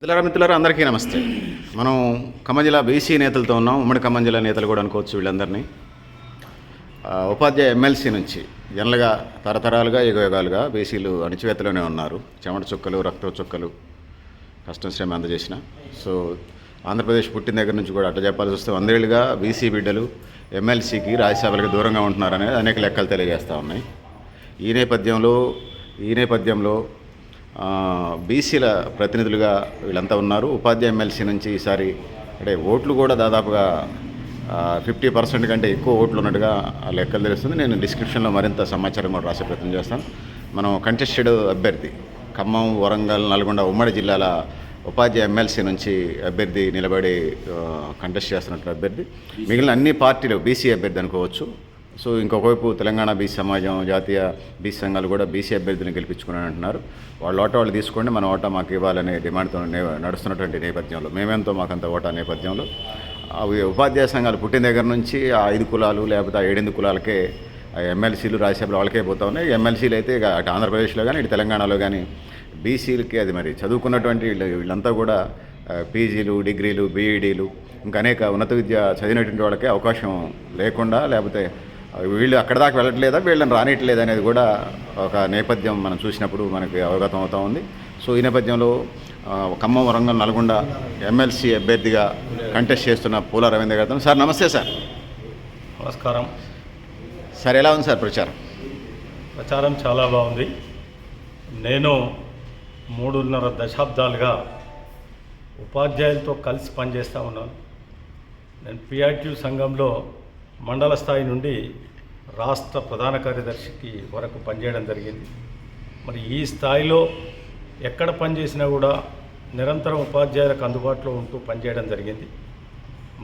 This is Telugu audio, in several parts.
మిత్రులారా అందరికీ నమస్తే. మనం ఖమ్మం జిల్లా బీసీ నేతలతో ఉన్నాం. ఉమ్మడి ఖమ్మం జిల్లా నేతలు కూడా అనుకోవచ్చు వీళ్ళందరినీ. ఉపాధ్యాయ ఎమ్మెల్సీ నుంచి జనరల్గా తరతరాలుగా యుగయుగాలుగా బీసీలు అణిచివేతలోనే ఉన్నారు. చెమట చుక్కలు, రక్త చుక్కలు, కష్టం శ్రమ అందజేసిన. సో ఆంధ్రప్రదేశ్ పుట్టిన దగ్గర నుంచి కూడా అట్లా చెప్పాల్సి వస్తే 100 ఏళ్ళుగా బీసీ బిడ్డలు ఎమ్మెల్సీకి రాజ్యసభలకు దూరంగా ఉంటున్నారనేది అనేక లెక్కలు తెలియజేస్తూ ఉన్నాయి. ఈ నేపథ్యంలో బీసీల ప్రతినిధులుగా వీళ్ళంతా ఉన్నారు. ఉపాధ్యాయ ఎమ్మెల్సీ నుంచి ఈసారి అంటే ఓట్లు కూడా దాదాపుగా 50% కంటే ఎక్కువ ఓట్లు ఉన్నట్టుగా లెక్కలు తెలుస్తుంది. నేను డిస్క్రిప్షన్లో మరింత సమాచారం కూడా రాసే ప్రయత్నం చేస్తాను. మనం కంటెస్టెడ్ అభ్యర్థి ఖమ్మం, వరంగల్, నల్గొండ ఉమ్మడి జిల్లాల ఉపాధ్యాయ ఎమ్మెల్సీ నుంచి అభ్యర్థి నిలబడి కంటెస్ట్ చేస్తున్నట్టు అభ్యర్థి. మిగిలిన అన్ని పార్టీలు బీసీ అభ్యర్థి అనుకోవచ్చు. సో ఇంకొకవైపు తెలంగాణ బీసీ సమాజం, జాతీయ బీసీ సంఘాలు కూడా బీసీ అభ్యర్థిని గెలిపించుకుని అంటున్నారు. వాళ్ళ ఓటా వాళ్ళు తీసుకోండి, మన ఓటా మాకు ఇవ్వాలనే డిమాండ్తో నడుస్తున్నటువంటి నేపథ్యంలో, మేమెంతో మాకంత ఓటా నేపథ్యంలో అవి ఉపాధ్యాయ సంఘాలు పుట్టిన దగ్గర నుంచి ఆ 5 కులాలు లేకపోతే ఆ 7 కులాలకే ఎమ్మెల్సీలు రాజ్యసభలు వాళ్ళకే పోతా ఉన్నాయి. ఎమ్మెల్సీలు అయితే అటు ఆంధ్రప్రదేశ్లో కానీ ఇటు తెలంగాణలో కానీ బీసీలకి అది మరి చదువుకున్నటువంటి వీళ్ళంతా కూడా పీజీలు, డిగ్రీలు, బీఈడీలు ఇంకా అనేక ఉన్నత విద్య చదివినటువంటి వాళ్ళకే అవకాశం లేకుండా, లేకపోతే వీళ్ళు అక్కడ దాకా వెళ్ళట్లేదా, వీళ్ళని రానియట్లేదు అనేది కూడా ఒక నేపథ్యం మనం చూసినప్పుడు మనకి అవగతం అవుతూ ఉంది. సో ఈ నేపథ్యంలో ఖమ్మం, వరంగల్, నల్గొండ ఎమ్మెల్సీ అభ్యర్థిగా కంటెస్ట్ చేస్తున్న పూల రవీంద్ర గారితో. సార్ నమస్తే. సార్ నమస్కారం. సార్ ఎలా ఉంది సార్ ప్రచారం చాలా బాగుంది. నేను 3.5 దశాబ్దాలుగా ఉపాధ్యాయులతో కలిసి పనిచేస్తూ ఉన్నాను. నేను పిఆర్టీ సంఘంలో మండల స్థాయి నుండి రాష్ట్ర ప్రధాన కార్యదర్శికి వరకు పనిచేయడం జరిగింది. మరి ఈ స్థాయిలో ఎక్కడ పనిచేసినా కూడా నిరంతరం ఉపాధ్యాయులకు అందుబాటులో ఉంటూ పనిచేయడం జరిగింది.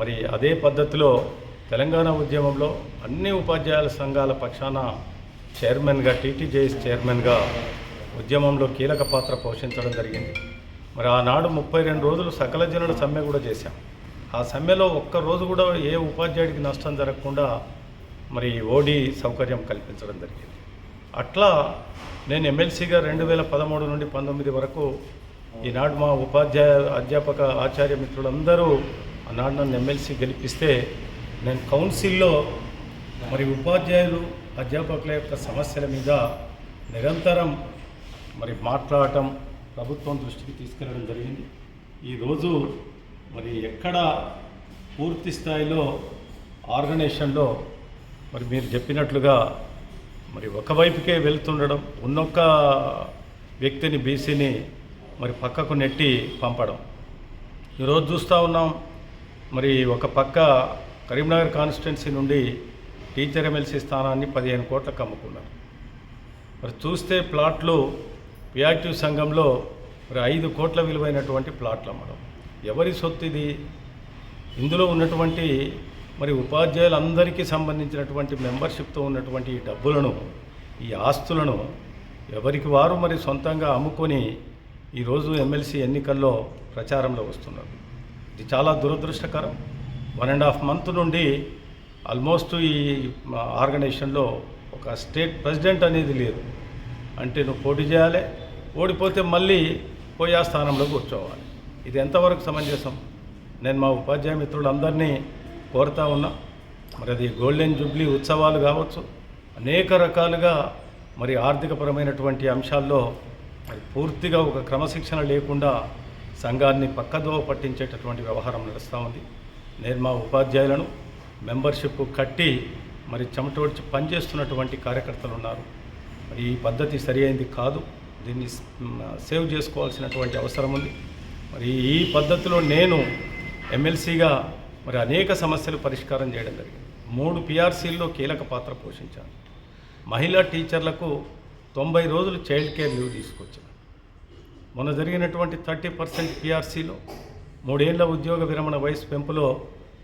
మరి అదే పద్ధతిలో తెలంగాణ ఉద్యమంలో అన్ని ఉపాధ్యాయుల సంఘాల పక్షాన చైర్మన్గా, టీటీజేఎస్ చైర్మన్గా ఉద్యమంలో కీలక పాత్ర పోషించడం జరిగింది. మరి ఆనాడు 32 రోజులు సకల జనుల సమ్మె కూడా చేశాం. ఆ సమ్మెలో ఒక్కరోజు కూడా ఏ ఉపాధ్యాయుడికి నష్టం జరగకుండా మరి ఓడి సౌకర్యం కల్పించడం జరిగింది. అట్లా నేను ఎమ్మెల్సీగా 2013 నుండి 19 వరకు ఈనాడు మా అధ్యాపక ఆచార్య మిత్రులందరూ ఆనాడు నన్ను ఎమ్మెల్సీ గెలిపిస్తే నేను కౌన్సిల్లో మరి ఉపాధ్యాయులు, అధ్యాపకుల యొక్క సమస్యల మీద నిరంతరం మరి మాట్లాడటం, ప్రభుత్వం దృష్టికి తీసుకెళ్ళడం జరిగింది. ఈరోజు మరి ఎక్కడ పూర్తి స్థాయిలో ఆర్గనైజేషన్లో మరి మీరు చెప్పినట్లుగా మరి ఒకవైపుకే వెళ్తుండడం, ఉన్నొక్క వ్యక్తిని బీసీని మరి పక్కకు నెట్టి పంపడం ఈరోజు చూస్తూ ఉన్నాం. మరి ఒక పక్క కరీంనగర్ కాన్స్టిట్యున్సీ నుండి టీచర్ ఎమ్మెల్సీ స్థానాన్ని 15 కోట్లకు అమ్ముకున్నారు. మరి చూస్తే ప్లాట్లు పిఆర్టీ సంఘంలో మరి 5 కోట్ల విలువైనటువంటి ప్లాట్లు అమ్మడం ఎవరి సొత్తు ఇది? ఇందులో ఉన్నటువంటి మరి ఉపాధ్యాయులందరికీ సంబంధించినటువంటి మెంబర్షిప్తో ఉన్నటువంటి ఈ డబ్బులను, ఈ ఆస్తులను ఎవరికి వారు మరి సొంతంగా అమ్ముకొని ఈరోజు ఎమ్మెల్సీ ఎన్నికల్లో ప్రచారంలో వస్తున్నారు. ఇది చాలా దురదృష్టకరం. 1.5 మంత్ నుండి ఆల్మోస్ట్ ఈ ఆర్గనైజేషన్లో ఒక స్టేట్ ప్రెసిడెంట్ అనేది లేదు. అంటే నువ్వు పోటీ చేయాలి, ఓడిపోతే మళ్ళీ పోయి ఆ స్థానంలో కూర్చోవాలి. ఇది ఎంతవరకు సమంజసం? నేను మా ఉపాధ్యాయ మిత్రులందరినీ కోరుతా ఉన్నా. మరి అది గోల్డెన్ జూబ్లీ ఉత్సవాలు కావచ్చు, అనేక రకాలుగా మరి ఆర్థికపరమైనటువంటి అంశాల్లో మరి పూర్తిగా ఒక క్రమశిక్షణ లేకుండా సంఘాన్ని పక్కదోవ పట్టించేటటువంటి వ్యవహారం నడుస్తూ ఉంది. నేను మా ఉపాధ్యాయులను మెంబర్షిప్ కట్టి మరి చెమటోడ్చి పనిచేస్తున్నటువంటి కార్యకర్తలు ఉన్నారు. మరి ఈ పద్ధతి సరి అయింది కాదు. దీన్ని సేవ్ చేసుకోవాల్సినటువంటి అవసరం ఉంది. మరి ఈ పద్ధతిలో నేను ఎమ్మెల్సీగా మరి అనేక సమస్యలు పరిష్కారం చేయడం జరిగింది. 3 పిఆర్సీల్లో కీలక పాత్ర పోషించాను. మహిళా టీచర్లకు 90 రోజులు చైల్డ్ కేర్ లీవ్ తీసుకొచ్చాను. మొన్న జరిగినటువంటి 30% పిఆర్సీలో 3 ఏళ్ల ఉద్యోగ విరమణ వయసు పెంపులో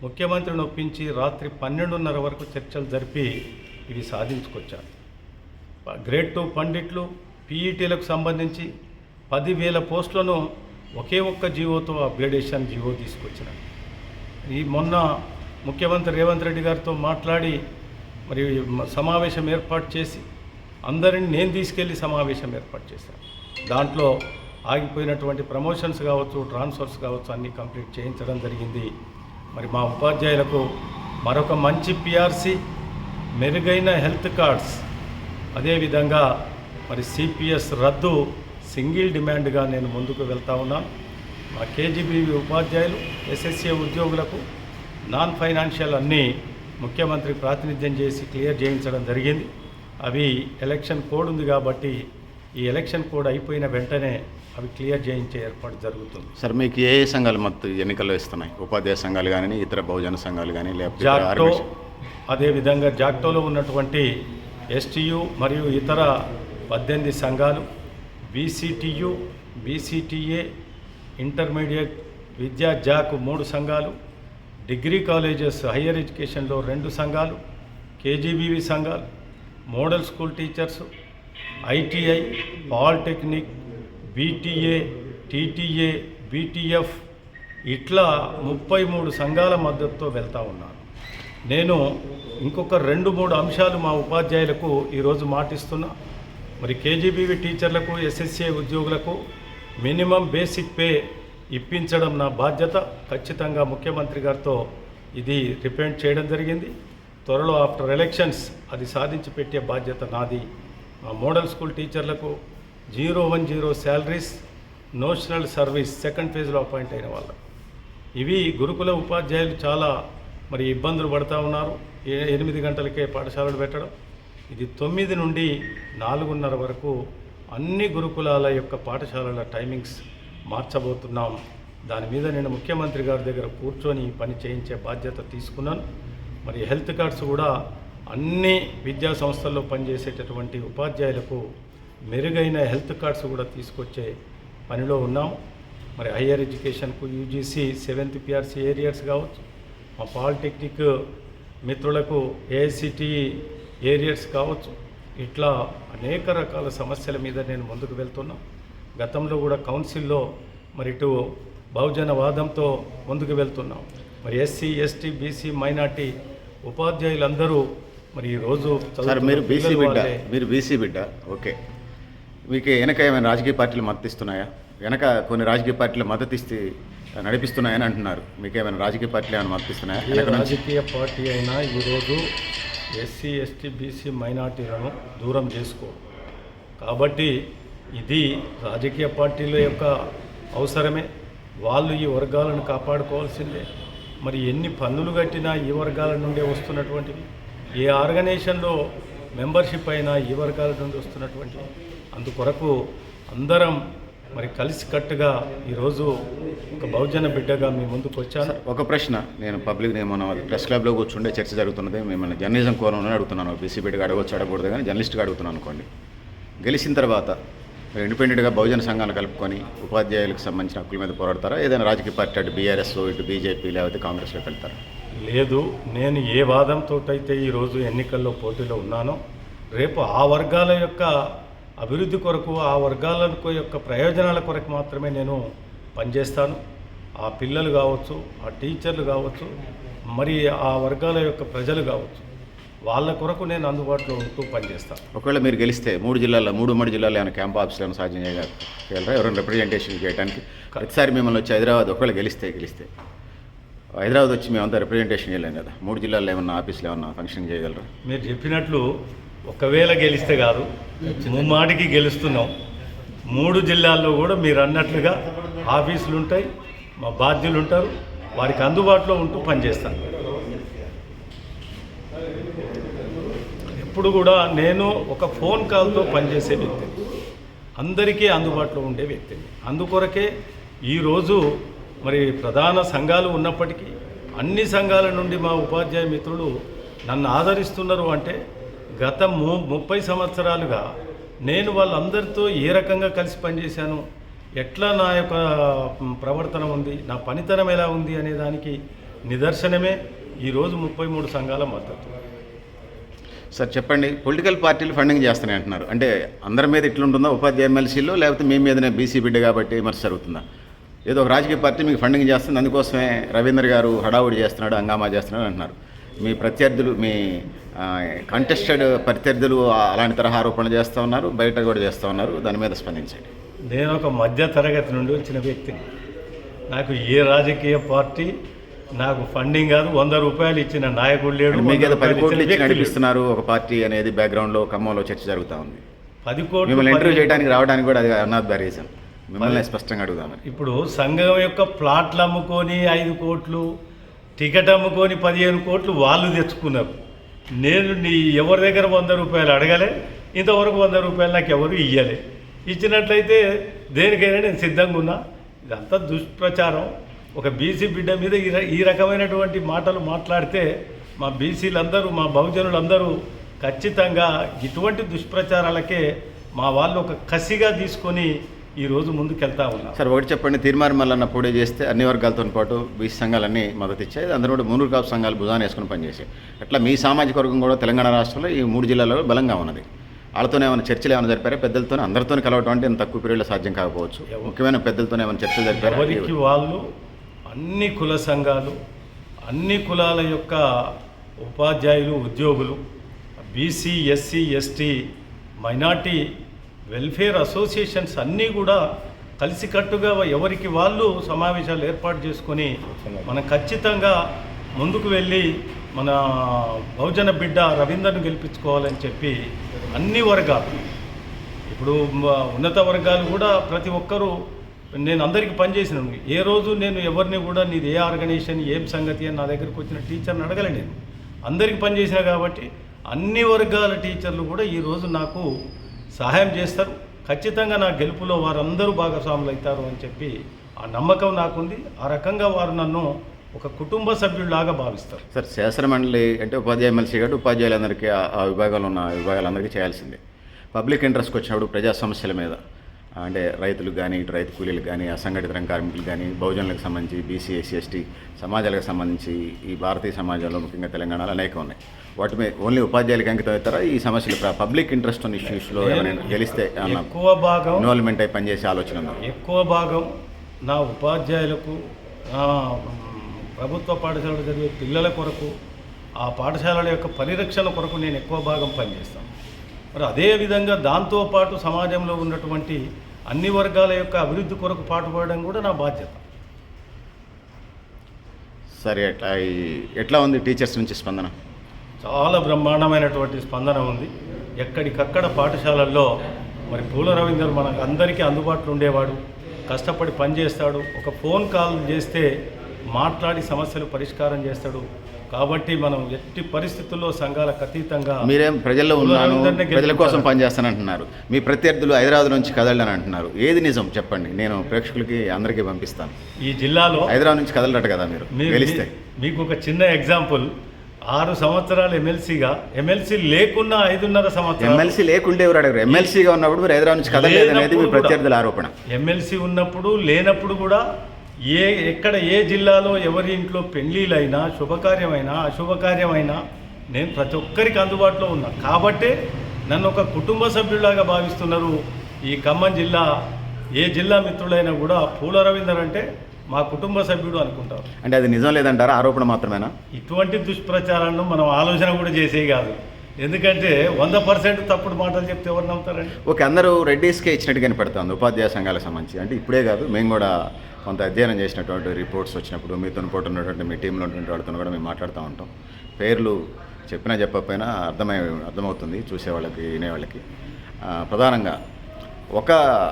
ముఖ్యమంత్రిని ఒప్పించి రాత్రి 12:30 వరకు చర్చలు జరిపి ఇవి సాధించుకొచ్చాను. గ్రేడ్ 2 పండిట్లు, పీఈటీలకు సంబంధించి 10,000 పోస్టులను ఒకే ఒక్క జీవోతో అప్గ్రేడేషన్ జీవో తీసుకొచ్చిన. ఈ మొన్న ముఖ్యమంత్రి రేవంత్ రెడ్డి గారితో మాట్లాడి మరి సమావేశం ఏర్పాటు చేసి అందరిని నేను తీసుకెళ్ళి సమావేశం ఏర్పాటు చేశాను. దాంట్లో ఆగిపోయినటువంటి ప్రమోషన్స్ కావచ్చు, ట్రాన్స్ఫర్స్ కావచ్చు, అన్నీ కంప్లీట్ చేయించడం జరిగింది. మరి మా ఉపాధ్యాయులకు మరొక మంచి పిఆర్సి, మెరుగైన హెల్త్ కార్డ్స్, అదేవిధంగా మరి సిపిఎస్ రద్దు సింగిల్ డిమాండ్గా నేను ముందుకు వెళ్తా ఉన్నాను. మా కేజీబీవీ ఉపాధ్యాయులు, ఎస్ఎస్ఏ ఉద్యోగులకు నాన్ ఫైనాన్షియల్ అన్నీ ముఖ్యమంత్రి ప్రాతినిధ్యం చేసి క్లియర్ చేయించడం జరిగింది. అవి ఎలక్షన్ కోడ్ ఉంది కాబట్టి ఈ ఎలక్షన్ కోడ్ అయిపోయిన వెంటనే అవి క్లియర్ చేయించే ఏర్పాటు జరుగుతుంది. సార్, మీకు ఏ సంఘాలు మత్తు ఎన్నికల్లో ఇస్తున్నాయి? ఉపాధ్యాయ సంఘాలు కానీ, ఇతర బహుజన సంఘాలు కానీ, లేకపోతే జాక్టో, అదేవిధంగా జాక్టోలో ఉన్నటువంటి ఎస్టీయు మరియు ఇతర 18 సంఘాలు, బీసీటీయు, బీసీటీఏ, ఇంటర్మీడియట్ విద్యా జాక్ 3 సంఘాలు, డిగ్రీ కాలేజెస్ హయ్యర్ ఎడ్యుకేషన్లో 2 సంఘాలు, కేజీబీవీ సంఘాలు, model school teachers, ITI, polytechnic, BTA, TTA, BTF, ఇట్లా 33 సంఘాల మద్దతుతో వెళ్తూ ఉన్నాను. నేను ఇంకొక 2-3 అంశాలు మా ఉపాధ్యాయులకు ఈరోజు మాటిస్తున్నా. మరి కేజీబీవీ టీచర్లకు, ఎస్ఎస్ఏ ఉద్యోగులకు మినిమం బేసిక్ పే ఇప్పించడం నా బాధ్యత. ఖచ్చితంగా ముఖ్యమంత్రి గారితో ఇది రిప్రజెంట్ చేయడం జరిగింది. త్వరలో ఆఫ్టర్ ఎలక్షన్స్ అది సాధించి పెట్టే బాధ్యత నాది. మా మోడల్ స్కూల్ టీచర్లకు 010 శాలరీస్, నోషనల్ సర్వీస్ సెకండ్ ఫేజ్లో అపాయింట్ అయిన వాళ్ళకు. ఇవి గురుకుల ఉపాధ్యాయులు చాలా మరి ఇబ్బందులు పడుతూ ఉన్నారు. 8 గంటలకే పాఠశాలలు పెట్టడం, ఇది 9 నుండి 4:30 వరకు అన్ని గురుకులాల యొక్క పాఠశాలల టైమింగ్స్ మార్చబోతున్నాం. దాని మీద నేను ముఖ్యమంత్రి గారి దగ్గర కూర్చొని పని చేయించే బాధ్యత తీసుకున్నాను. మరి హెల్త్ కార్డ్స్ కూడా అన్ని విద్యా సంస్థల్లో పనిచేసేటటువంటి ఉపాధ్యాయులకు మెరుగైన హెల్త్ కార్డ్స్ కూడా తీసుకొచ్చే పనిలో ఉన్నాం. మరి హయ్యర్ ఎడ్యుకేషన్కు యూజీసీ 7th పిఆర్సీ ఏరియర్స్ కావచ్చు, మా పాలిటెక్నిక్ మిత్రులకు ఏఐసిటిఈ ఏరియర్స్ కావచ్చు, ఇట్లా అనేక రకాల సమస్యల మీద నేను ముందుకు వెళ్తున్నా. గతంలో కూడా కౌన్సిల్లో మరి ఇటు బహుజన వాదంతో ముందుకు వెళ్తున్నాం. మరి ఎస్సీ, ఎస్టీ, బీసీ, మైనార్టీ ఉపాధ్యాయులందరూ మరి ఈరోజు సార్, మీరు బీసీ బిడ్డ, ఓకే. మీకు వెనక ఏమైనా రాజకీయ పార్టీలు మద్దతు ఇస్తున్నాయా? వెనక కొన్ని రాజకీయ పార్టీలు మద్దతు ఇస్తే నడిపిస్తున్నాయని అంటున్నారు. మీకు ఏమైనా రాజకీయ పార్టీలు ఏమైనా మద్దతు ఇస్తున్నాయా? ఏ రాజకీయ పార్టీ అయినా ఈరోజు ఎస్సీ, ఎస్టీ, బీసీ, మైనార్టీలను దూరం చేసుకో. కాబట్టి ఇది రాజకీయ పార్టీల యొక్క అవసరమే. వాళ్ళు ఈ వర్గాలను కాపాడుకోవాల్సిందే. మరి ఎన్ని పన్నులు కట్టినా ఈ వర్గాల నుండే వస్తున్నటువంటివి, ఏ ఆర్గనైజేషన్లో మెంబర్షిప్ అయినా ఈ వర్గాల నుండి వస్తున్నటువంటివి. అందుకొరకు అందరం మరి కలిసికట్టుగా ఈరోజు ఒక బహుజన బిడ్డగా మీ ముందుకు వచ్చాను. ఒక ప్రశ్న, నేను మన ప్రెస్ క్లబ్లో కూర్చుండే చర్చ జరుగుతున్నది. మిమ్మల్ని జర్నలిజం కోణంలోనే అడుగుతున్నాను. బీసీ బిడ్డగా అడగవచ్చు, అడగకూడదు, కానీ జర్నలిస్ట్గా అడుగుతున్నాను అనుకోండి. గెలిచిన తర్వాత మీరు ఇండిపెండెంట్గా బహుజన సంఘాలను కలుపుకొని ఉపాధ్యాయులకు సంబంధించిన హక్కుల మీద పోరాడతారా? ఏదైనా రాజకీయ పార్టీ అటు బీఆర్ఎస్, ఇటు బీజేపీ, లేకపోతే కాంగ్రెస్లోకి వెళ్తారా? లేదు, నేను ఏ వాదంతో అయితే ఈరోజు ఎన్నికల్లో పోటీలో ఉన్నానో, రేపు ఆ వర్గాల యొక్క అభివృద్ధి కొరకు, ఆ వర్గాల యొక్క ప్రయోజనాల కొరకు మాత్రమే నేను పనిచేస్తాను. ఆ పిల్లలు కావచ్చు, ఆ టీచర్లు కావచ్చు, మరి ఆ వర్గాల యొక్క ప్రజలు కావచ్చు, వాళ్ళ కొరకు నేను అందుబాటులో ఉంటూ పనిచేస్తాను. ఒకవేళ మీరు గెలిస్తే 3 ఉమ్మడి జిల్లాలో ఏమైనా క్యాంప్ ఆఫీసులను సాధ్యం చేయగలరా? ఎవరైనా రిప్రజెంటేషన్ చేయడానికి ప్రతిసారి మిమ్మల్ని వచ్చి హైదరాబాద్ ఒకవేళ గెలిస్తే హైదరాబాద్ వచ్చి మేమంతా రిప్రజెంటేషన్ చేయలేం కదా. 3 జిల్లాల్లో ఏమన్నా ఆఫీసులు ఏమన్నా ఫంక్షన్ చేయగలరా? మీరు చెప్పినట్లు ఒకవేళ గెలిస్తే కాదు, ముమ్మాటికి గెలుస్తున్నాం. 3 జిల్లాల్లో కూడా మీరు అన్నట్లుగా ఆఫీసులు ఉంటాయి, మా బాధ్యులు ఉంటారు, వారికి అందుబాటులో ఉంటూ పనిచేస్తాను. ఎప్పుడు కూడా నేను ఒక ఫోన్ కాల్తో పనిచేసే వ్యక్తిని, అందరికీ అందుబాటులో ఉండే వ్యక్తిని. అందుకొరకే ఈరోజు మరి ప్రధాన సంఘాలు ఉన్నప్పటికీ అన్ని సంఘాల నుండి మా ఉపాధ్యాయ మిత్రులు నన్ను ఆదరిస్తున్నారు. అంటే గత 30 సంవత్సరాలుగా నేను వాళ్ళందరితో ఏ రకంగా కలిసి పనిచేశాను, ఎట్లా నా యొక్క ప్రవర్తన ఉంది, నా పనితనం ఎలా ఉంది అనే దానికి నిదర్శనమే ఈరోజు 33 సంఘాల మద్దతు. సార్ చెప్పండి, పొలిటికల్ పార్టీలు ఫండింగ్ చేస్తున్నాయి అంటున్నారు. అంటే అందరి మీద ఇట్లుంటుందా ఉపాధ్యాయ ఎమ్మెల్సీలో, లేకపోతే మీ మీదనే బీసీ బిడ్డ కాబట్టి విమర్శ జరుగుతుందా? ఏదో ఒక రాజకీయ పార్టీ మీకు ఫండింగ్ చేస్తుంది, అందుకోసమే రవీంద్ర గారు హడావుడి చేస్తున్నాడు, హంగామా చేస్తున్నాడు అంటున్నారు. మీ ప్రత్యర్థులు, మీ కంటెస్టెడ్ ప్రత్యర్థులు అలాంటి తరహా ఆరోపణలు చేస్తూ ఉన్నారు, బయట కూడా చేస్తూ ఉన్నారు. దాని మీద స్పందించండి. నేను ఒక మధ్య తరగతి నుండి వచ్చిన వ్యక్తిని. నాకు ఏ రాజకీయ పార్టీ నాకు ఫండింగ్ కాదు, 100 రూపాయలు ఇచ్చిన నాయకుడు లేడు. మీకు ఏదో 10 కోట్లు ఇచ్చి నడిపిస్తున్నారు ఒక పార్టీ అనేది బ్యాక్గ్రౌండ్లో ఖమ్మంలో చర్చ జరుగుతూ ఉంది. 10 కోట్లు మిమ్మల్ని ఇంటర్వ్యూ చేయడానికి రావడానికి కూడా అది అన్నది ద రీజన్. మిమ్మల్ని స్పష్టంగా అడుగుదామని. ఇప్పుడు సంఘం యొక్క ప్లాట్లు అమ్ముకొని 5 కోట్లు, టికెట్ అమ్ముకొని 15 కోట్లు వాళ్ళు తెచ్చుకున్నారు. నేను ఎవరి దగ్గర 100 రూపాయలు అడగలే, ఇంతవరకు 100 రూపాయలు నాకు ఎవరు ఇవ్వలే. ఇచ్చినట్లయితే దేనికైనా నేను సిద్ధంగా ఉన్నా. ఇదంతా దుష్ప్రచారం. ఒక బీసీ బిడ్డ మీద ఈ రకమైనటువంటి మాటలు మాట్లాడితే మా బీసీలందరూ, మా బహుజనులందరూ ఖచ్చితంగా ఇటువంటి దుష్ప్రచారాలకే మా వాళ్ళు ఒక కసిగా తీసుకొని ఈరోజు ముందుకెళ్తా ఉన్నాం. సార్ ఒకటి చెప్పండి, తీర్మానం మల్లన్న పోటీ చేస్తే అన్ని వర్గాలతో పాటు బీసీ సంఘాలన్నీ మద్దతు ఇచ్చాయి. అందరూ కూడా మునూరు కాపు సంఘాలు భుజాన్ని వేసుకుని పనిచేసాయి. అట్లా మీ సామాజిక వర్గం కూడా తెలంగాణ రాష్ట్రంలో ఈ 3 జిల్లాల్లో బలంగా ఉన్నది. వాళ్ళతోనే ఏమైనా చర్చలు ఏమైనా జరిపారా? పెద్దలతోనే అందరితోనే కలవటం అంటే తక్కువ పీరియడ్లో సాధ్యం కాకపోవచ్చు. ముఖ్యమైన పెద్దలతోనే ఏమైనా చర్చలు జరిపారా? ఎవరికి వాళ్ళు అన్ని కుల సంఘాలు, అన్ని కులాల యొక్క ఉపాధ్యాయులు, ఉద్యోగులు, BC, SC, ST, minority welfare associations అన్నీ కూడా కలిసికట్టుగా ఎవరికి వాళ్ళు సమావేశాలు ఏర్పాటు చేసుకొని మనం ఖచ్చితంగా ముందుకు వెళ్ళి మన బహుజన బిడ్డ రవీందర్ను గెలిపించుకోవాలని చెప్పి అన్ని వర్గాలు, ఇప్పుడు ఉన్నత వర్గాలు కూడా ప్రతి ఒక్కరూ, నేను అందరికీ పనిచేసినాను. ఏ రోజు నేను ఎవరిని కూడా నీది ఏ ఆర్గనైజేషన్, ఏం సంగతి అని నా దగ్గరికి వచ్చిన టీచర్ని అడగలే. నేను అందరికీ పనిచేసిన కాబట్టి అన్ని వర్గాల టీచర్లు కూడా ఈరోజు నాకు సహాయం చేస్తారు. ఖచ్చితంగా నా గెలుపులో వారందరూ భాగస్వాములు అవుతారు అని చెప్పి ఆ నమ్మకం నాకుంది. ఆ రకంగా వారు నన్ను ఒక కుటుంబ సభ్యుడిలాగా భావిస్తారు. సార్, శాసన మండలి అంటే ఉపాధ్యాయ ఎమ్మెల్సీ కాబట్టి ఉపాధ్యాయులందరికీ ఆ విభాగాలు ఉన్న విభాగాలందరికీ చేయాల్సిందే. పబ్లిక్ ఇంట్రెస్ట్కి వచ్చినప్పుడు ప్రజా సమస్యల మీద అంటే రైతులకు కానీ, ఇటు రైతు కూలీలకు కానీ, అసంఘటిత రంగ కార్మికులు కానీ, బహుజనులకు సంబంధించి, బీసీ, ఎస్సీ, ఎస్టీ సమాజాలకు సంబంధించి ఈ భారతీయ సమాజంలో ముఖ్యంగా తెలంగాణలో అనేక ఉన్నాయి. వాటి మీద ఓన్లీ ఉపాధ్యాయులకు అంకితం అవుతారా? ఈ సమస్యలు పబ్లిక్ ఇంట్రెస్ట్ ఉన్న ఇష్యూస్లో ఎవరైనా గెలిస్తే ఎక్కువ భాగం ఇన్వాల్వ్మెంట్ అయి పనిచేసే ఆలోచన ఉందా? ఎక్కువ భాగం నా ఉపాధ్యాయులకు, ప్రభుత్వ పాఠశాలలో చదివే పిల్లల కొరకు, ఆ పాఠశాలల యొక్క పరిరక్షణ కొరకు నేను ఎక్కువ భాగం పనిచేస్తాను. మరి అదేవిధంగా దాంతోపాటు సమాజంలో ఉన్నటువంటి అన్ని వర్గాల యొక్క అభివృద్ధి కొరకు పాటుపడడం కూడా నా బాధ్యత. సరే, ఎట్లా ఉంది టీచర్స్ నుంచి స్పందన? చాలా బ్రహ్మాండమైనటువంటి స్పందన ఉంది. ఎక్కడికక్కడ పాఠశాలల్లో మరి పూల రవీందర్ మనకు అందరికీ అందుబాటులో ఉండేవాడు, కష్టపడి పనిచేస్తాడు. ఒక ఫోన్ కాల్ చేస్తే మాట్లాడి సమస్యలు పరిష్కారం చేస్తాడు. కాబట్టి మనం ఎట్టి పరిస్థితుల్లో సంఘాలకు అతీతంగా, మీరేం ప్రజల్లో ఉన్నాను, ప్రజల కోసం పనిచేస్తానంటున్నారు, మీ ప్రత్యర్థులు హైదరాబాద్ నుంచి కదలని అంటున్నారు. ఏది నిజం చెప్పండి, నేను ప్రేక్షకులకి అందరికీ పంపిస్తాను. ఈ జిల్లాలో హైదరాబాద్ నుంచి కదలరట కదా మీరు గెలిస్తే? మీకు ఒక చిన్న ఎగ్జాంపుల్, 6 సంవత్సరాలు ఎమ్మెల్సీగా, ఎమ్మెల్సీ లేకున్నా 5.5 సంవత్సరాలు, ఎమ్మెల్సీ లేకుంటే ఎవరు అడగరు. ఎమ్మెల్సీగా ఉన్నప్పుడు మీరు హైదరాబాద్ నుంచి కదలలేదు అనేది మీ ప్రత్యర్థుల ఆరోపణ. ఎమ్మెల్సీ ఉన్నప్పుడు, లేనప్పుడు కూడా ఎక్కడ ఏ జిల్లాలో ఎవరి ఇంట్లో పెళ్ళిళ్ళైనా, శుభకార్యమైనా, అశుభకార్యమైనా నేను ప్రతి ఒక్కరికి అందుబాటులో ఉన్నా. కాబట్టే నన్ను ఒక కుటుంబ సభ్యులాగా భావిస్తున్నారు. ఈ ఖమ్మం జిల్లా ఏ జిల్లా మిత్రులైనా కూడా పూల రవీందర్ అంటే మా కుటుంబ సభ్యుడు అనుకుంటారు. అంటే అది నిజం లేదంటారా? ఆరోపణ మాత్రమేనా? ఇటువంటి దుష్ప్రచారాలను మనం ఆలోచన కూడా చేసే కాదు. ఎందుకంటే 100% తప్పుడు మాటలు చెప్తే ఎవరు నమ్ముతారండి? ఓకే, అందరూ రెడ్డీస్కే ఇచ్చినట్టు కనిపెడుతుంది ఉపాధ్యాయ సంఘాలకు సంబంధించి. అంటే ఇప్పుడే కాదు, మేము కూడా కొంత అధ్యయనం చేసినటువంటి రిపోర్ట్స్ వచ్చినప్పుడు మీతో పాటు ఉన్నటువంటి మీ టీంలో ఉన్నటువంటి వాళ్ళతో కూడా మేము మాట్లాడుతూ ఉంటాం. పేర్లు చెప్పినా చెప్పకపోయినా అర్థమవుతుంది చూసేవాళ్ళకి, వినేవాళ్ళకి. ప్రధానంగా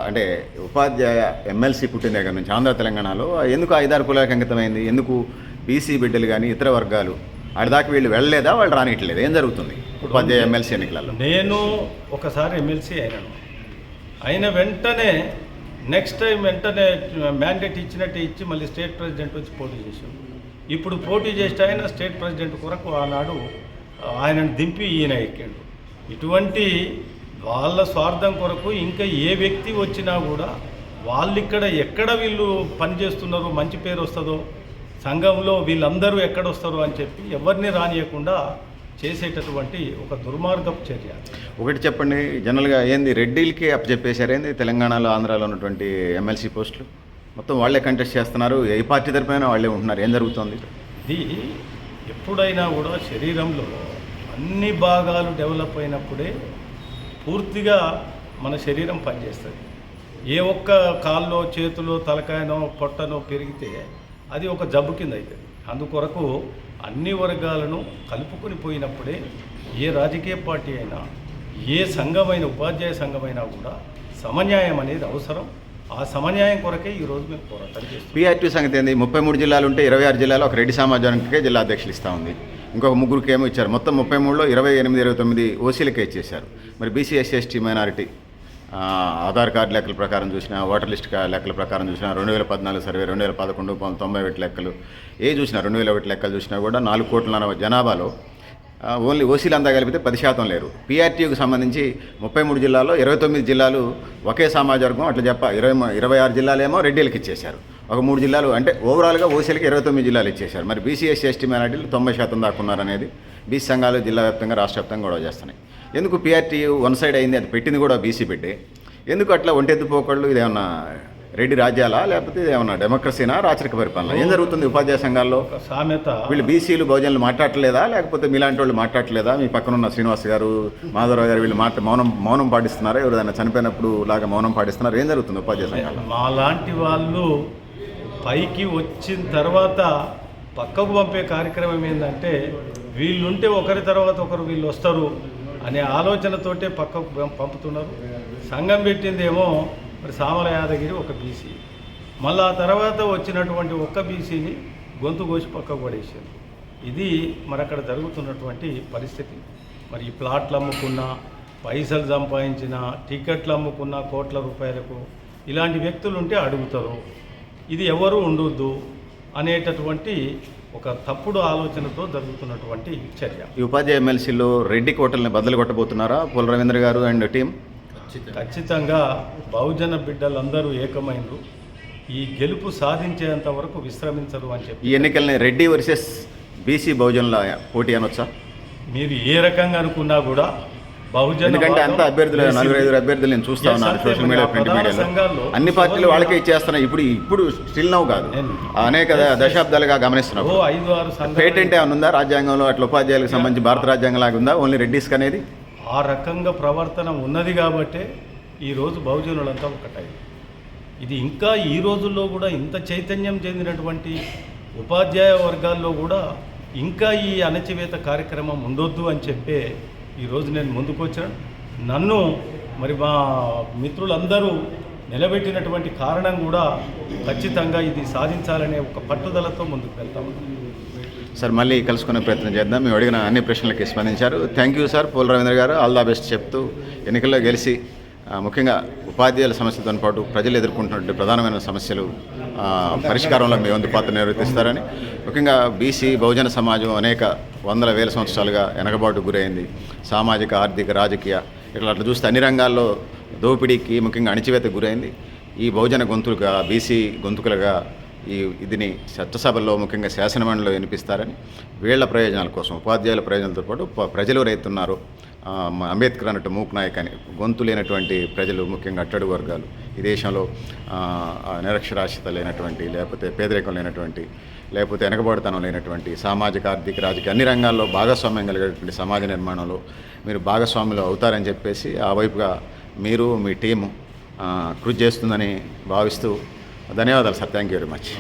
అంటే ఉపాధ్యాయ ఎమ్మెల్సీ పుట్టిన దగ్గర నుంచి ఆంధ్ర తెలంగాణలో ఎందుకు 5-6 కులాలకు అంకితమైంది? ఎందుకు బీసీ బిడ్డలు కానీ ఇతర వర్గాలు ఆడిదాకా వీళ్ళు వెళ్ళలేదా? వాళ్ళు రానిట్లేదు? ఏం జరుగుతుంది ఉపాధ్యాయ ఎమ్మెల్సీ ఎన్నికలలో? నేను ఒకసారి ఎమ్మెల్సీ అయిన వెంటనే నెక్స్ట్ టైం వెంటనే మ్యాండేట్ ఇచ్చినట్టు ఇచ్చి మళ్ళీ స్టేట్ ప్రెసిడెంట్ వచ్చి పోటీ చేశాడు. ఇప్పుడు పోటీ చేస్తే ఆయన స్టేట్ ప్రెసిడెంట్ కొరకు ఆనాడు ఆయనను దింపి ఈయన ఎక్కాడు. ఇటువంటి వాళ్ళ స్వార్థం కొరకు ఇంకా ఏ వ్యక్తి వచ్చినా కూడా వాళ్ళు ఎక్కడ వీళ్ళు పనిచేస్తున్నారో, మంచి పేరు వస్తుందో, సంఘంలో వీళ్ళందరూ ఎక్కడొస్తారో అని చెప్పి ఎవరిని రానియకుండా చేసేటటువంటి ఒక దుర్మార్గపు చర్య. ఒకటి చెప్పండి, జనరల్గా ఏంది రెడ్డిలకి అప్పచెప్పేశారేంది తెలంగాణలో, ఆంధ్రాలో ఉన్నటువంటి ఎమ్మెల్సీ పోస్టులు మొత్తం వాళ్ళే కంటెస్ట్ చేస్తున్నారు? ఏ పార్టీ తరపున వాళ్ళే ఉంటున్నారు? ఏం జరుగుతుంది? ఇది ఎప్పుడైనా కూడా శరీరంలో అన్ని భాగాలు డెవలప్ అయినప్పుడే పూర్తిగా మన శరీరం పనిచేస్తుంది. ఏ ఒక్క కాల్లో చేతులో తలకాయనో పొట్టనో పెరిగితే అది ఒక జబ్బు కింద అవుతుంది. అందుకొరకు అన్ని వర్గాలను కలుపుకొని పోయినప్పుడే ఏ రాజకీయ పార్టీ అయినా ఏ సంఘమైన ఉపాధ్యాయ సంఘమైనా కూడా సమన్యాయం అనేది అవసరం. ఆ సమన్యాయం కొరకే ఈరోజు మేము పోరాటం చేస్తాం. పీఆర్టీ సంగతి ఏంది? 33 జిల్లాలు ఉంటే 26 జిల్లాలో ఒక రెడ్డి సమాజానికే జిల్లా అధ్యక్షులు ఇస్తూ ఉంది. ఇంకొక ముగ్గురికి ఏమో ఇచ్చారు. మొత్తం 33లో 28, 29 ఓసీలకే ఇచ్చేశారు. మరి BC, SC, ST, minority Aadhaar card లెక్కల ప్రకారం చూసినా, ఓటర్ లిస్ట్ లెక్కల ప్రకారం చూసినా, 2014 సర్వే, 2011 91 లెక్కలు ఏ చూసినా, 2001 లెక్కలు చూసినా కూడా 4 కోట్ల జనాభాలో ఓన్లీ ఓసీలు అంతా కలిపితే 10% లేరు. పీఆర్టీకి సంబంధించి 33 జిల్లాల్లో 29 జిల్లాలు ఒకే సమాజ వర్గం, అట్లా 26 జిల్లాలేమో రెడ్డిలకి ఇచ్చేశారు. ఒక 3 జిల్లాలు అంటే ఓవరాల్గా ఓసీలకి 29 జిల్లాలు ఇచ్చేశారు. మరి బీసీ, ఎస్సీ, ఎస్టీ, మైనారిటీలు 90% దాకా ఉన్నారనేది బీసీ సంఘాలు జిల్లా వ్యాప్తంగా, రాష్ట్ర వ్యాప్తంగా గొడవ చేస్తున్నాయి. ఎందుకు పీఆర్టీ వన్ సైడ్ అయింది? అది పెట్టింది కూడా బీసీ పెట్టే. ఎందుకు అట్లా ఒంటెత్తుపోకళ్ళు? ఇదేమన్నా రెడ్డి రాజ్యాలా, లేకపోతే ఏమన్నా డెమోక్రసీనా, రాచరిక పరిపాలన? ఏం జరుగుతుంది ఉపాధ్యాయ సంఘాల్లో? సామెత వీళ్ళు బీసీలు బహుజనులు మాట్లాడలేదా, లేకపోతే మీలాంటి వాళ్ళు మాట్లాడలేదా? మీ పక్కనున్న శ్రీనివాస్ గారు, మాధవరావు గారు వీళ్ళు మౌనం పాటిస్తున్నారా? ఎవరైనా చనిపోయినప్పుడు లాగా మౌనం పాటిస్తున్నారా? ఏం జరుగుతుంది ఉపాధ్యాయ సంఘాల్లో? మా లాంటి వాళ్ళు పైకి వచ్చిన తర్వాత పక్కకు పంపే కార్యక్రమం ఏంటంటే, వీళ్ళుంటే ఒకరి తర్వాత ఒకరు వీళ్ళు వస్తారు అనే ఆలోచనతోటే పక్కకు పంపుతున్నారు. సంఘం పెట్టిందేమో మరి సామల యాదగిరి ఒక బీసీ, మళ్ళీ ఆ తర్వాత వచ్చినటువంటి ఒక్క బీసీని గొంతు కోసి పక్కకు పడేసారు. ఇది మరి అక్కడ జరుగుతున్నటువంటి పరిస్థితి. మరి ఈ ప్లాట్లు అమ్ముకున్న, పైసలు సంపాదించిన, టికెట్లు అమ్ముకున్న కోట్ల రూపాయలకు ఇలాంటి వ్యక్తులు ఉంటే అడుగుతారు. ఇది ఎవరు ఉండొద్దు అనేటటువంటి ఒక తప్పుడు ఆలోచనతో జరుగుతున్నటువంటి చర్య. ఈ ఉపాధ్యాయ ఎమ్మెల్సీలో రెడ్డి కోటల్ని బద్దలు కొట్టబోతున్నారా పోల రవీంద్ర గారు అండ్ టీం? ఖచ్చితంగా బహుజన బిడ్డలందరూ ఏకమైనరు. ఈ గెలుపు సాధించేంత వరకు విశ్రమించరు అని చెప్పి ఈ ఎన్నికల్ని రెడ్డి వర్సెస్ బీసీ బహుజనుల పోటీ అనొచ్చా? మీరు ఏ రకంగా అనుకున్నా కూడా బహుజన, ఎందుకంటే అంత అభ్యర్థులు 4-5 అభ్యర్థులు నేను చూస్తా ఉన్నాను సోషల్ మీడియా, ప్రింట్ మీడియాలో. అన్ని పార్టీలు వాళ్ళకే ఇచ్చేస్తున్నాయి. ఇప్పుడు స్టిల్ నవ్వు కాదు, అనేక దశాబ్దాలుగా గమనిస్తున్నాం. 5-6 సంఘాలు పేటెంట్ ఏమైనా ఉందా రాజ్యాంగంలో? అట్లా ఉపాధ్యాయులకు సంబంధించి భారత రాజ్యాంగం లాగా ఉందా ఓన్లీ రెడ్డిస్కి అనేది? ఆ రకంగా ప్రవర్తన ఉన్నది కాబట్టే ఈరోజు బహుజనులంతా ఒకటై, ఇది ఇంకా ఈ రోజుల్లో కూడా ఇంత చైతన్యం చెందినటువంటి ఉపాధ్యాయ వర్గాల్లో కూడా ఇంకా ఈ అణచివేత కార్యక్రమం ఉండొద్దు అని చెప్పే ఈరోజు నేను ముందుకు వచ్చాను. నన్ను మరి మా మిత్రులందరూ నిలబెట్టినటువంటి కారణం కూడా ఖచ్చితంగా ఇది సాధించాలనే ఒక పట్టుదలతో ముందుకు వెళ్తాము. సార్ మళ్ళీ కలుసుకునే ప్రయత్నం చేద్దాం. మేము అడిగిన అన్ని ప్రశ్నలకి స్పందించారు. థ్యాంక్ యూ సార్ పోల రవీంద్ర గారు. ఆల్ ద బెస్ట్ చెప్తూ ఎన్నికల్లో గెలిచి ముఖ్యంగా ఉపాధ్యాయుల సమస్యలతో పాటు ప్రజలు ఎదుర్కొంటున్నటువంటి ప్రధానమైన సమస్యలు పరిష్కారంలో మీ వంతు పాత్ర నిర్వర్తిస్తారని, ముఖ్యంగా బీసీ బహుజన సమాజం అనేక వందల వేల సంవత్సరాలుగా వెనకబాటు గురైంది. సామాజిక, ఆర్థిక, రాజకీయ ఇట్లా చూస్తే అన్ని రంగాల్లో దోపిడీకి, ముఖ్యంగా అణిచివేతకు గురైంది. ఈ బహుజన గొంతులుగా, బీసీ గొంతుకులుగా ఇదిని చట్టసభల్లో, ముఖ్యంగా శాసనమండలిలో వినిపిస్తారని, వీళ్ల ప్రయోజనాల కోసం, ఉపాధ్యాయుల ప్రయోజనాలతో పాటు ప్రజలు రైతున్నారు. అంబేద్కర్ అన్నట్టు మూక్ నాయక్ అని గొంతు లేనటువంటి ప్రజలు, ముఖ్యంగా అట్టడుగు వర్గాలు, ఈ దేశంలో నిరక్షరాస్యత లేనటువంటి, లేకపోతే పేదరికం లేనటువంటి, లేకపోతే వెనకబడితనం లేనటువంటి, సామాజిక, ఆర్థిక, రాజకీయ అన్ని రంగాల్లో భాగస్వామ్యం కలిగేటువంటి సమాజ నిర్మాణంలో మీరు భాగస్వాములు అవుతారని చెప్పేసి ఆ వైపుగా మీరు, మీ టీము కృషి చేస్తుందని భావిస్తూ ధన్యవాదాలు sir. Thank you very much.